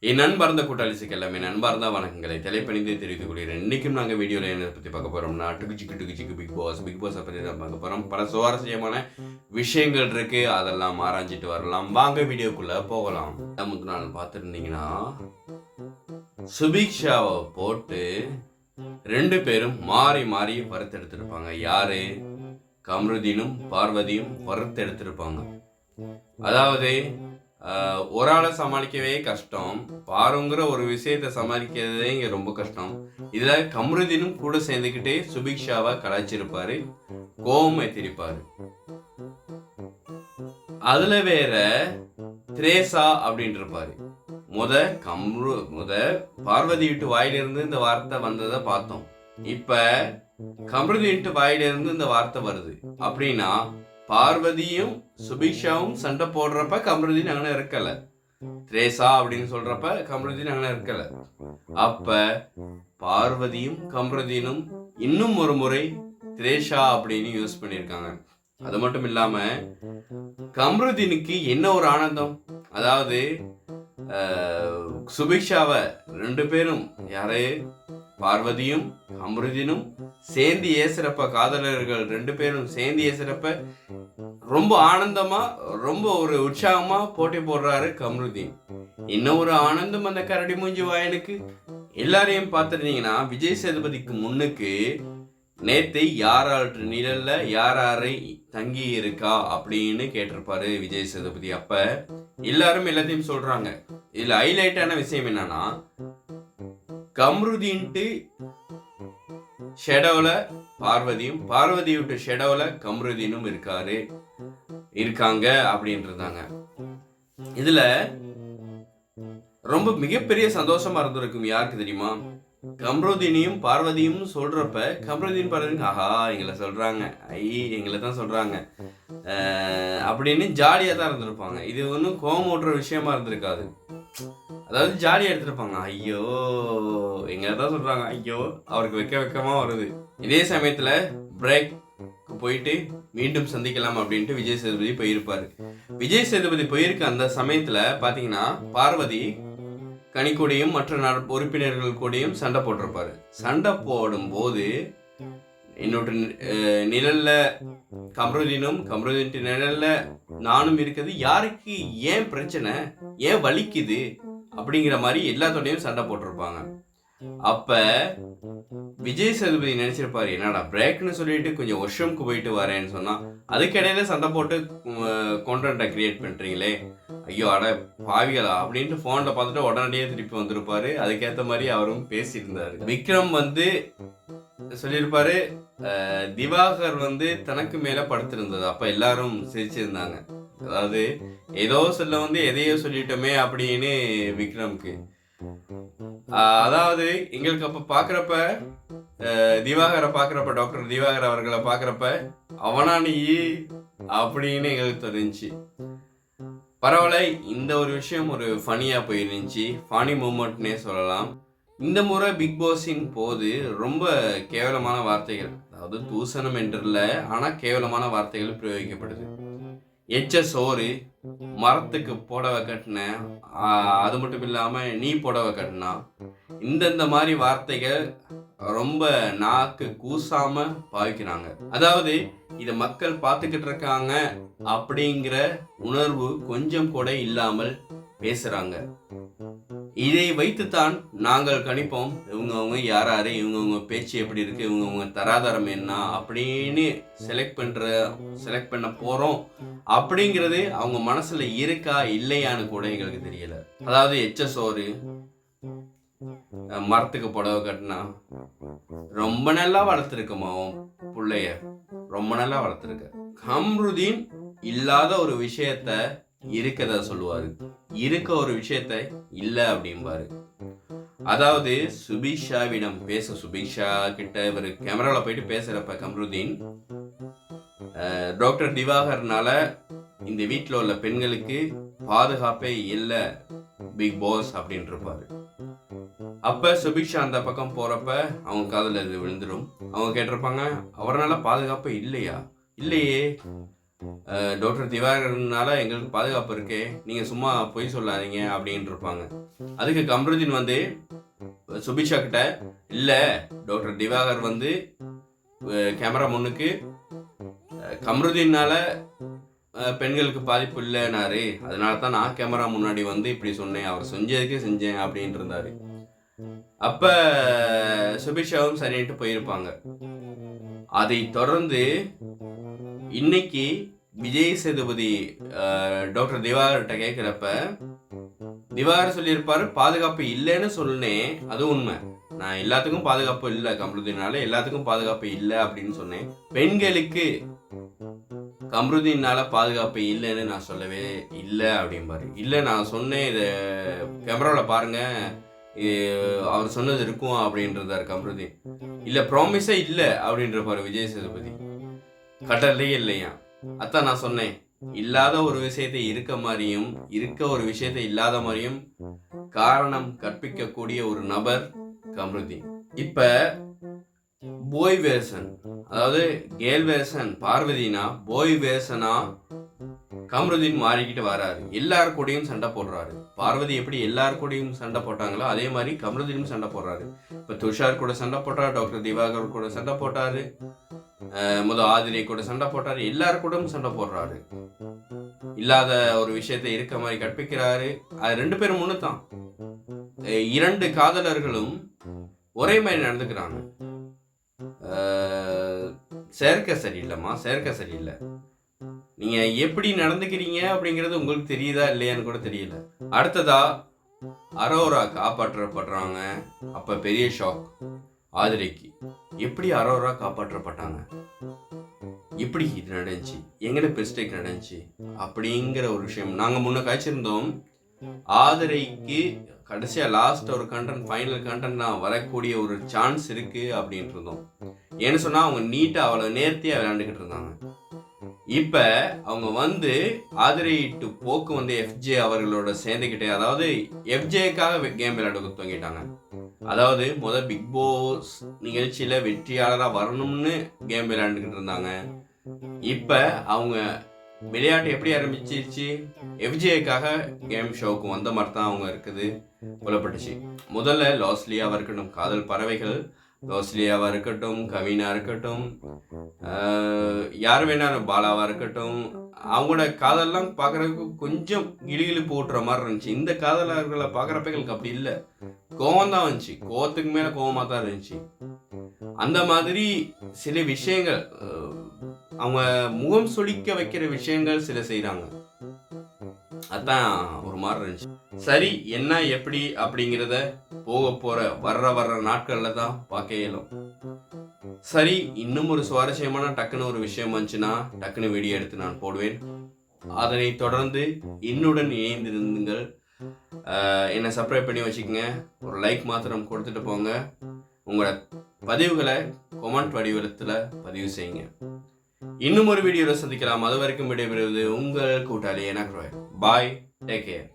என் அன்பார்ந்த கூட்டாளிசுக்கு எல்லாமே அன்பார்ந்த வணக்கங்களை தலைப்பணிந்து தெரிவித்துக் கொள்கிறேன். இன்னைக்கும் நாங்கள் வீடியோவில் என்ன பற்றி பார்க்க போகிறோம்னா டுகுச்சிக்கு பிக் பாஸ் பற்றி தான் பார்க்க போகிறோம். பல சுவாரஸ்யமான விஷயங்கள் இருக்கு, அதெல்லாம் ஆராய்ஞ்சிட்டு வரலாம். வாங்க வீடியோக்குள்ள போகலாம். நமக்கு நான் பார்த்துருந்தீங்கன்னா சுபிக்ஷாவை போட்டு ரெண்டு பேரும் மாறி மாறி வறுத்தெடுத்திருப்பாங்க. யாரு? கம்ருதீனும் பார்வதியும் வறுத்தெடுத்திருப்பாங்க. அதாவது ஒரு ஆளை சமாளிக்கவே கஷ்டம், பாருங்கிற ஒரு விஷயத்தை சமாளிக்கிறதே இங்கே ரொம்ப கஷ்டம். இதில் கம்ருதீனும் கூட சேர்ந்துக்கிட்டே சுபிக்ஷாவை கலாய்ச்சிருப்பாரு, கோவம் ஏற்றிருப்பாரு. அதுல வேற திரேசா அப்படின்னு இருப்பாரு. முத பார்வதி வீட்டு வாயிலிருந்து இந்த வார்த்தை வந்ததை பார்த்தோம். இப்ப கம்ருதி வீட்டு வாயிலிருந்து இந்த வார்த்தை வருது அப்படின்னா பார்வதியும் சுபிக்ஷாவும் சண்டை போடுறப்ப கம்ருதீன் அங்கே இருக்கல, திரேசா அப்படின்னு சொல்றப்ப கம்ருதீன் அங்கே இருக்கல. அப்ப பார்வதியும் கம்ருதீனும் இன்னும் ஒரு முறை திரேஷா அப்படின்னு யூஸ் பண்ணியிருக்காங்க. அது மட்டும் இல்லாம கம்ருதீனுக்கு என்ன ஒரு ஆனந்தம், அதாவது சுபிக்ஷாவை ரெண்டு பேரும் யாரு பார்வதியும் கம்ருதீனும் சேர்ந்து ஏசுறப்ப, காதலர்கள் ரெண்டு பேரும் சேர்ந்து ஏசுறப்ப ரொம்ப ஆனந்தமா ரொம்ப ஒரு உற்சாகமா போட்டி போடுறாரு கம்ருதீன். இன்னும் ஒரு ஆனந்தம் அந்த கரடி மூஞ்சி வாயனுக்கு. எல்லாரையும் பார்த்துருந்தீங்கன்னா விஜய் சேதுபதிக்கு முன்னுக்கு நேத்து யாரால் நிழல்ல யாரை தங்கி இருக்கா அப்படின்னு கேட்டிருப்பாரு விஜய் சேதுபதி. அப்ப எல்லாரும் எல்லாத்தையும் சொல்றாங்க. இதுல ஹைலைட்டான விஷயம் என்னன்னா கம்ருதீன்ட்டு ஷெடோல பார்வதியும், பார்வதி விட்டு ஷெடோல கம்ருதீனும் இருக்காங்க அப்படின்றாங்க. இதுல ரொம்ப மிகப்பெரிய சந்தோஷமா இருந்திருக்கும். யாருக்கு தெரியுமா? கம்ருதீனையும் பார்வதியும் சொல்றப்ப கம்ருதீன் பார்வதி ஆஹா எங்களை சொல்றாங்க, எங்களை தான் சொல்றாங்க அப்படின்னு ஜாலியா தான் இருந்திருப்பாங்க. இது ஒன்றும் கோவம் ஓட்டுற விஷயமா இருந்திருக்காது. அதாவது ஜாலியா எடுத்திருப்பாங்க. ஐயோ எங்களை தான் சொல்றாங்க, ஐயோ அவருக்கு வெக்கமா வருது. இதே சமயத்துல பிரேக் போயிட்டு மீண்டும் சந்திக்கலாம் அப்படின்ட்டு விஜய் சேதுபதி போயிருப்பாரு. விஜய் சேதுபதி போயிருக்க அந்த சமயத்துல பாத்தீங்கன்னா பார்வதி கனிக்கூடையும் மற்ற உறுப்பினர்கள் கூடயும் சண்டை போட்டிருப்பாரு. சண்டை போடும் போது என்னோட நிழல்ல கம்ருதீனும் கம்ருதீன் நிழல்ல நானும் இருக்குது, யாருக்கு ஏன் பிரச்சனை, ஏன் வலிக்குது அப்படிங்கிற மாதிரி எல்லாத்தோடையும் சண்டை போட்டிருப்பாங்க. அப்ப விஜய் சேதுபதி நினைச்சிருப்பாரு, என்னடா பிரேக்னு சொல்லிட்டு கொஞ்சம் வருஷம்க்கு போயிட்டு வரேன்னு சொன்னா அதுக்கிடையில சண்டை போட்டு கான்டென்ட்டை கிரியேட் பண்றீங்களே, ஐயோ அட பாவிகளா அப்படின்ட்டு போன்ல பார்த்துட்டு உடனடியே திருப்பி வந்திருப்பாரு. அதுக்கேற்ற மாதிரி அவரும் பேசியிருந்தாரு. விக்ரம் சொல்லியிருப்பாரு, திவாகர் தனக்கு மேல படுத்திருந்தது. அப்ப எல்லாரும் சிரிச்சிருந்தாங்க. அதாவது ஏதோ சொல்ல எதையோ சொல்லிட்டோமே அப்படின்னு விக்ரம்க்கு. அதாவது எங்களுக்கு அப்ப பாக்குறப்ப திவாகரை பாக்குறப்ப, டாக்டர் திவாகர் அவர்களை பாக்குறப்ப அவனா நீ அப்படின்னு எங்களுக்கு தெரிஞ்சு பரவாயில்ல. இந்த ஒரு விஷயம் ஒரு ஃபனியா போயிருந்துச்சு, ஃபனி மூமெண்ட்னே சொல்லலாம். இந்த முறை பிக் பாஸின் போது ரொம்ப கேவலமான வார்த்தைகள், அதாவது தூசணம் என்றில்ல, ஆனா கேவலமான வார்த்தைகள் பிரயோகிக்கப்படுது. எச்ச சோறு, மரத்துக்கு புடவை கட்டின, அது மட்டும் இல்லாம நீ புடவை கட்டினா, இந்த மாதிரி வார்த்தைகள் ரொம்ப நாக்கு கூசாம பாவிக்கிறாங்க. அதாவது இத மக்கள் பார்த்துக்கிட்டு இருக்காங்க அப்படிங்கிற உணர்வு கொஞ்சம் கூட இல்லாமல் பேசுறாங்க. இதை வைத்துத்தான் நாங்கள் கணிப்போம் இவங்க யாராரு, இவங்க பேச்சு எப்படி இருக்கு, இவங்க தராதரம் என்ன அப்படின்னு செலக்ட் பண்ண போறோம் அப்படிங்கிறது அவங்க மனசுல இருக்கா இல்லையான்னு கூட எங்களுக்கு தெரியல. அதாவது எச்ச சோறு, மரத்துக்கு புடவை கட்டினா, ரொம்ப நல்லா வளர்த்துருக்கமா பிள்ளைய, ரொம்ப நல்லா வளர்த்துருக்க. கம்ருதீன் இல்லாத ஒரு விஷயத்த இருக்கதா சொல்லுவாரு, இருக்க ஒரு விஷயத்த இல்ல அப்படிம்பாரு. அதாவது சுபிக்ஷாவிடம் சுபிக்ஷா கிட்ட இவர் கேமரால போயிட்டு பேசுறப்ப கம்ருதீன் டாக்டர் திவாகர்னால இந்த வீட்டில் உள்ள பெண்களுக்கு பாதுகாப்பே இல்லை பிக் பாஸ் அப்படின்னு இருப்பாரு. அப்ப சுபிக்ஷா அந்த பக்கம் போறப்ப அவங்க காதுல இது விழுந்துடும். அவங்க கேட்டிருப்பாங்க, அவரால் பாதுகாப்பு இல்லையா? இல்லையே, டாக்டர் திவாகரனால எங்களுக்கு பாதுகாப்பு இருக்கே, நீங்கள் சும்மா பொய் சொல்லாதீங்க அப்படின்னு இருப்பாங்க. அதுக்கு கம்ருதீன் வந்து சுபிக்ஷா கிட்ட, இல்லை டாக்டர் திவாகர் வந்து கேமரா முன்னுக்கு கம்ருதீனால பெண்களுக்கு பாதிப்பு இல்லைனாரு, அதனால தான் நான் கேமரா முன்னாடி வந்து இப்படி சொன்னேன், அவர் செஞ்சதுக்கு செஞ்சேன் அப்படின்ட்டு இருந்தாரு. அப்போ சுபிக்ஷாவும் சரின்ட்டு போயிருப்பாங்க. அதை தொடர்ந்து இன்னைக்கு விஜய் சேதுபதி டாக்டர் திவாகர்கிட்ட கேட்குறப்ப திவாகர் சொல்லியிருப்பாரு, பாதுகாப்பு இல்லைன்னு சொன்னேன், அது உண்மை. நான் எல்லாத்துக்கும் பாதுகாப்பு இல்லை, கம்ருதீனால எல்லாத்துக்கும் பாதுகாப்பு இல்லை அப்படின்னு சொன்னேன். பெண்களுக்கு கம்ருதீனால பாதுகாப்பு இல்லைன்னு நான் சொல்லவே இல்லை அப்படிம்பாரு. இல்லை நான் சொன்னேன், இதை கேமராவில் பாருங்க, அவர் சொன்னது இருக்கும் அப்படின்றதாரு கம்ருதீன். இல்லை ப்ராமிஸே இல்லை அப்படின்றப்பாரு விஜய் சேதுபதி. கட்டளையே இல்லையா, அதான் நான் சொன்னேன், இல்லாத ஒரு விஷயத்தை இருக்க மாதிரியும் இருக்க ஒரு விஷயத்தை இல்லாத மாதிரியும் காரணம் கற்பிக்கக்கூடிய ஒரு நபர் கம்ருதீன். இப்ப போய் வேர்சன், அதாவது கேர்ள் வேர்சன் பார்வதினா போய் வேர்சனா கம்ருதீன் மாறிக்கிட்டு வராரு. எல்லாரு கூடயும் சண்டை போடுறாரு. பார்வதி எப்படி எல்லாரு கூடயும் சண்டை போட்டாங்களோ அதே மாதிரி கம்ருதீனும் சண்டை போடுறாரு. இப்ப துஷார் கூட சண்டை போட்டாரு, டாக்டர் திவாகர் கூட சண்டை போட்டாரு, ஆதிரை கூட சண்டை போட்டாரு, எல்லாரு கூடயும் சண்டை போடுறாரு. இல்லாத ஒரு விஷயத்தை இருக்க மாதிரி கற்பிக்கிறாரு. அது 2 பேரும் முன்னு தான். 2 காதலர்களும் ஒரே மாதிரி நடந்துக்கிறாங்க. சேர்க்க சரியில்லைம்மா, சேர்க்க சரியில்லை. நீங்க எப்படி நடந்துக்கிறீங்க அப்படிங்கிறது உங்களுக்கு தெரியுதா இல்லையான்னு கூட தெரியல. அடுத்ததா அரோரா காப்பாற்றப்படுறாங்க. அப்ப பெரிய ஷாக் ஆதிரைக்கு. எப்படி அரோரா காப்பாற்றப்பட்டாங்க, எப்படி இது நடந்துச்சு, எங்கட மிஸ்டேக் நடந்துச்சு அப்படிங்கிற ஒரு விஷயம் நாங்க முன்ன காய்ச்சிருந்தோம். ஆதிரைக்கு கடைசியா லாஸ்ட் ஒரு கண்டென்ட், ஃபைனல் கண்டென்ட் நான் வரக்கூடிய ஒரு சான்ஸ் இருக்கு அப்படின்ட்டு இருந்தோம். ஏன்னு சொன்னா அவங்க நீட்டா அவ்வளவு நேர்த்தியா விளையாண்டுக்கிட்டு இருந்தாங்க. இப்ப அவங்க வந்து ஆதிரைட்டு போக்கு வந்து எஃப்ஜே அவர்களோட சேர்ந்துக்கிட்டே, அதாவது எஃப்ஜேக்காக கேம் விளையாட துவங்கிட்டாங்க. அதாவது பிக் பாஸ் நிகழ்ச்சியில வெற்றியாளரா வரணும்னு கேம் விளையாண்டுக்கிட்டு இருந்தாங்க. இப்ப அவங்க விளையாட்டு எப்படி ஆரம்பிச்சிருச்சு, எஃப்ஜேக்காக கேம் ஷோவுக்கு வந்த மாதிரி தான் அவங்க இருக்குது புலப்பட்டுச்சு. முதல்ல லாஸ்லியாவா இருக்கட்டும், காதல் பறவைகள் லாஸ்லியாவா இருக்கட்டும், கவினா இருக்கட்டும், யார் வேணாலும் பாலாவா இருக்கட்டும், அவங்களோட காதல்லாம் பார்க்கறதுக்கு கொஞ்சம் கிளிகிளி போட்டுற மாதிரி இருந்துச்சு. இந்த காதலர்களை பார்க்குறப்ப எங்களுக்கு அப்படி இல்லை, கோவம் தான் வந்துச்சு, கோவத்துக்கு மேலே கோவமாக தான் இருந்துச்சு. அந்த மாதிரி சில விஷயங்கள் அவங்க முகம் சொலிக்க வைக்கிற விஷயங்கள் சில செய்கிறாங்க, அதான் ஒரு மாதிரி இருந்துச்சு. சரி, என்ன எப்படி அப்படிங்கிறத போற வர்ற நாட்கள்ல தான் பார்க்க இயலும். சரி, இன்னும் ஒரு சுவாரஸ்யமான டக்குன்னு ஒரு விஷயம் வந்துச்சுன்னா டக்குன்னு வீடியோ எடுத்து நான் போடுவேன். அதனை தொடர்ந்து என்னுடன் இணைந்திருந்துங்கள். என்னை சப்ஸ்கிரைப் பண்ணி வச்சுக்கோங்க. ஒரு லைக் மாத்திரம் கொடுத்துட்டு போங்க. உங்களோட பதிவுகளை கமெண்ட் வடிவத்தில் பதிவு செய்யுங்க. இன்னும் ஒரு வீடியோவில் சந்திக்கலாம். அது வரைக்கும் விடைபெறுவது உங்கள் கூட்டாளி எனக்கு. பாய், டேக் கேர்.